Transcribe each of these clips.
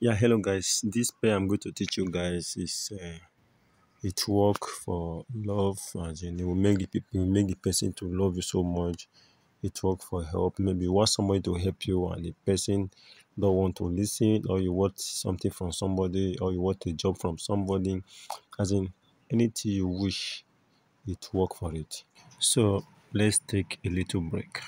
Yeah, hello guys. This pair I'm going to teach you guys is it work for love, as in it will make the people, it will make the person to love you so much. It work for help. Maybe you want somebody to help you and the person don't want to listen, or you want something from somebody, or you want a job from somebody. As in anything you wish, it work for it. So let's take a little break.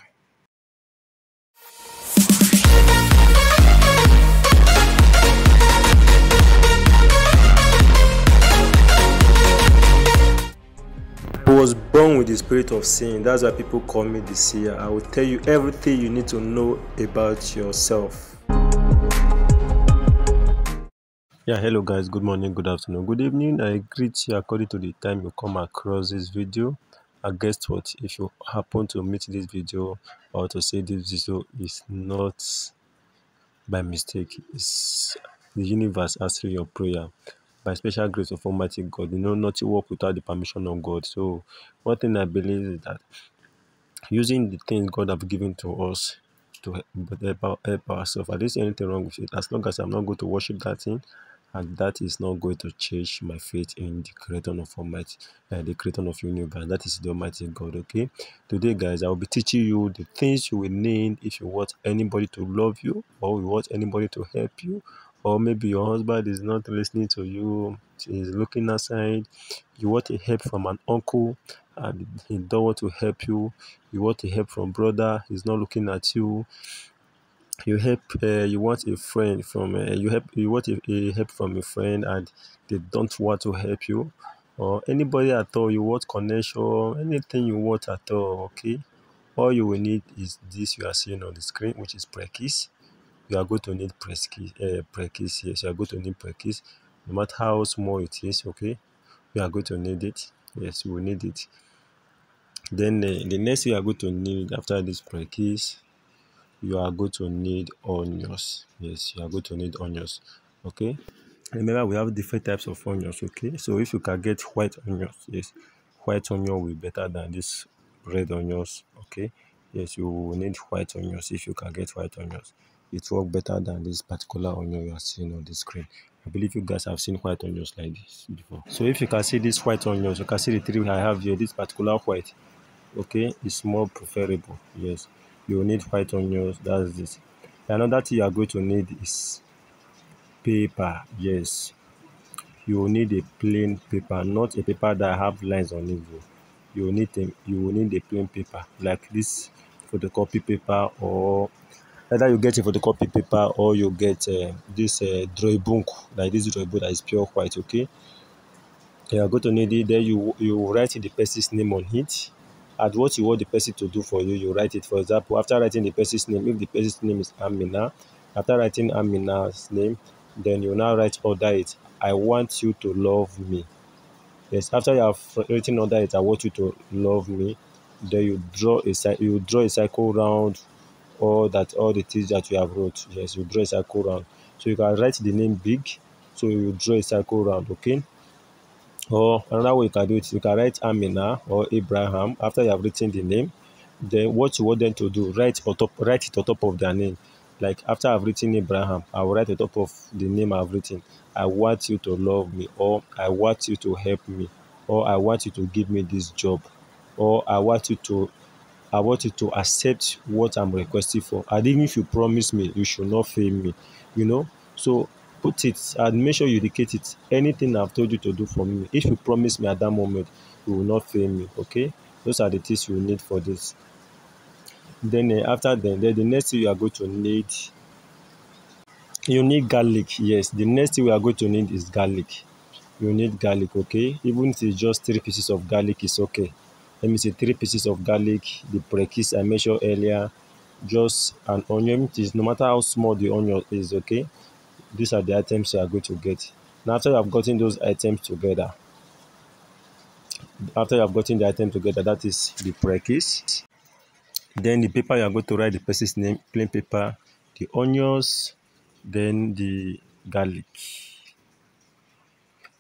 I was born with the spirit of seeing. That's why people call me the seer. I will tell you everything you need to know about yourself. Yeah, hello guys. Good morning, good afternoon, good evening. I greet you according to the time you come across this video. And guess what? If you happen to meet this video or to say this video is not by mistake, it's the universe answering your prayer by special grace of Almighty God. You know, nothing work without the permission of God. So one thing I believe is that using the things God have given to us to help ourselves. I don't see anything wrong with it, as long as I'm not going to worship that thing, and that is not going to change my faith in the creator of Almighty, the creator of universe. That is the Almighty God. Okay, today, guys, I will be teaching you the things you will need if you want anybody to love you, or you want anybody to help you, or maybe your husband is not listening to you, he's looking aside. You want a help from an uncle, and he don't want to help you. You want a help from brother, he's not looking at you. You want a friend from you want a help from a friend, and they don't want to help you, or anybody at all. You want connection, anything you want at all. Okay, all you will need is this you are seeing on the screen, which is Prekis. You are going to need Prekis. Yes, you are going to need Prekis, no matter how small it is. Okay, you are going to need it. Yes, you will need it. Then the next thing you are going to need after this Prekis, you are going to need onions. Yes, you are going to need onions. Okay, remember we have different types of onions. Okay, so if you can get white onions, yes, white onion will be better than this red onions. Okay, yes, you will need white onions. If you can get white onions, it will work better than this particular onion you are seeing on the screen. I believe you guys have seen white onions like this before. So if you can see these white onions, you can see the three I have here. This particular white, okay, is more preferable. Yes, you will need white onions. That's this. Another thing you are going to need is paper. Yes, you will need a plain paper, not a paper that have lines on it. You will need a plain paper like this photocopy paper, or either you get a photocopy paper or you get this drawing book, like this drawing book that is pure white. Okay, you are going to need it. Then you write the person's name on it, and what you want the person to do for you, you write it. For example, after writing the person's name, if the person's name is Amina, after writing Amina's name, then you now write under it, I want you to love me. Yes, after you have written under it, I want you to love me, then you draw a cycle round all the things that you have wrote. Yes, you draw a cycle round. So you can write the name big, so you draw a cycle round. Okay, or another way you can do it, you can write Amina or Abraham after you have written the name. Then what you want them to do, write it on top of their name. Like after I've written Abraham, I will write on top of the name I've written, I want you to love me, or I want you to help me, or I want you to give me this job, or I want you to accept what I'm requesting for. And even if you promise me, you should not fail me. You know? So put it and make sure you indicate it. Anything I've told you to do for me, if you promise me at that moment, you will not fail me. Okay? Those are the things you need for this. Then after then the next thing you are going to need, you need garlic. Yes, the next thing we are going to need is garlic. You need garlic. Okay, even if it's just 3 pieces of garlic is okay. Let me say 3 pieces of garlic, the prekis I mentioned earlier, just an onion. It is no matter how small the onion is. Okay, these are the items you are going to get. Now after you have gotten those items together, that is the prekis. Then the paper you are going to write the person's name, plain paper, the onions, then the garlic.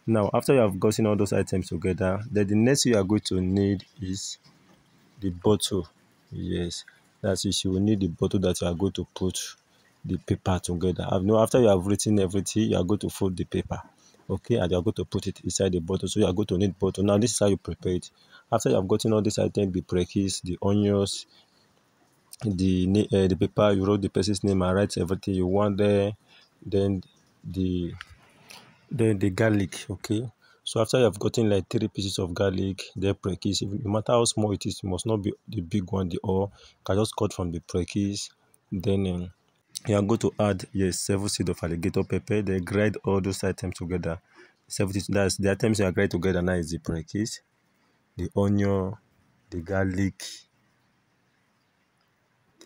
Now, after you have gotten all those items together, then the next thing you are going to need is the bottle. Yes, that's it. You will need the bottle that you are going to put the paper together. After you have written everything, you are going to fold the paper. Okay, and you are going to put it inside the bottle. So you are going to need bottle. Now this is how you prepare it. After you have gotten all these items, the prekis, the onions, the paper, you wrote the person's name and write everything you want there. Then the the garlic. Okay, so after you have gotten like 3 pieces of garlic, the prekis, no matter how small it is, it must not be the big one. The all can just cut from the prekis. Then you are going to add, yes, 7 seed of alligator pepper. They grind all those items together. 70, that's the items you are grind together now is the prekis, the onion, the garlic,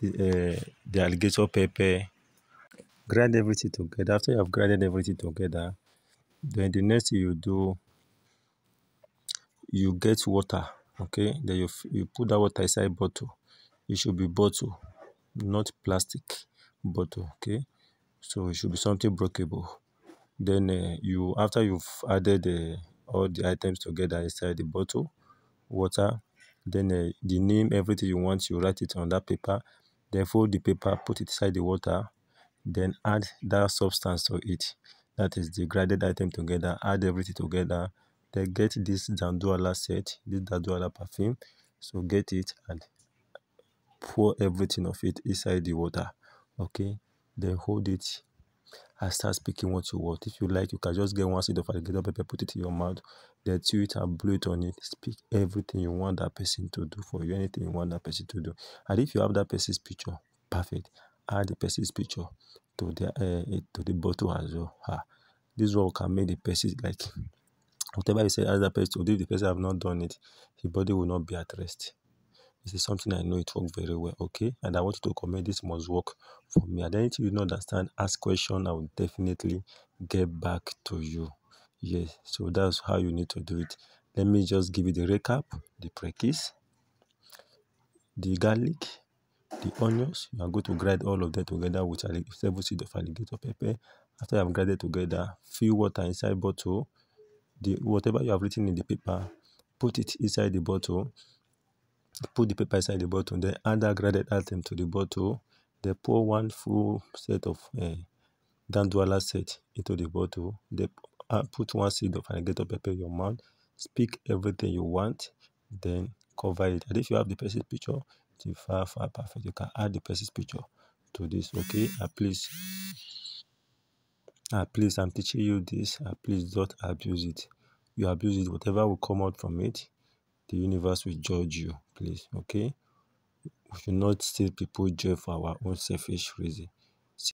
the alligator pepper. Grind everything together. After you have grinded everything together, then the next thing you do, you get water. Okay, then you put that water inside bottle. It should be bottle, not plastic bottle. Okay, so it should be something breakable. Then you after you've added all the items together inside the bottle, water, then the name, everything you want, you write it on that paper. Then fold the paper, put it inside the water, then add that substance to it. That is the grinded item together. Add everything together. Then get this Danduala set, this Danduala perfume. So get it and pour everything of it inside the water. Okay, then hold it and start speaking what you want. If you like, you can just get 1 seed of alligator pepper, put it in your mouth, then chew it and blow it on it. Speak everything you want that person to do for you, anything you want that person to do. And if you have that person's picture, perfect. Add the person's picture to the bottle as well. This one can make the person like whatever you say as that person to do. If the person have not done it, his body will not be at rest. This is something I know it works very well, okay? And I want you to comment this must work for me. And anything you don't understand, ask question. I will definitely get back to you. Yes, so that's how you need to do it. Let me just give you the recap. The prekis, the garlic, the onions. You are going to grind all of them together with 7 seed of alligator pepper. After you have grinded together, fill water inside bottle. Whatever you have written in the paper, put it inside the bottle. Put the paper inside the bottle, then add that grinded item to the bottle. Then pour one full set of Danduala set into the bottle. Then put 1 seed of alligator pepper in your mouth. Speak everything you want. Then cover it. And if you have the person's picture, it's far perfect. You can add the person's picture to this. Okay, please, I'm teaching you this. Please don't abuse it. You abuse it, whatever will come out from it, the universe will judge you. Please, okay. We should not steal people's joy for our own selfish reason.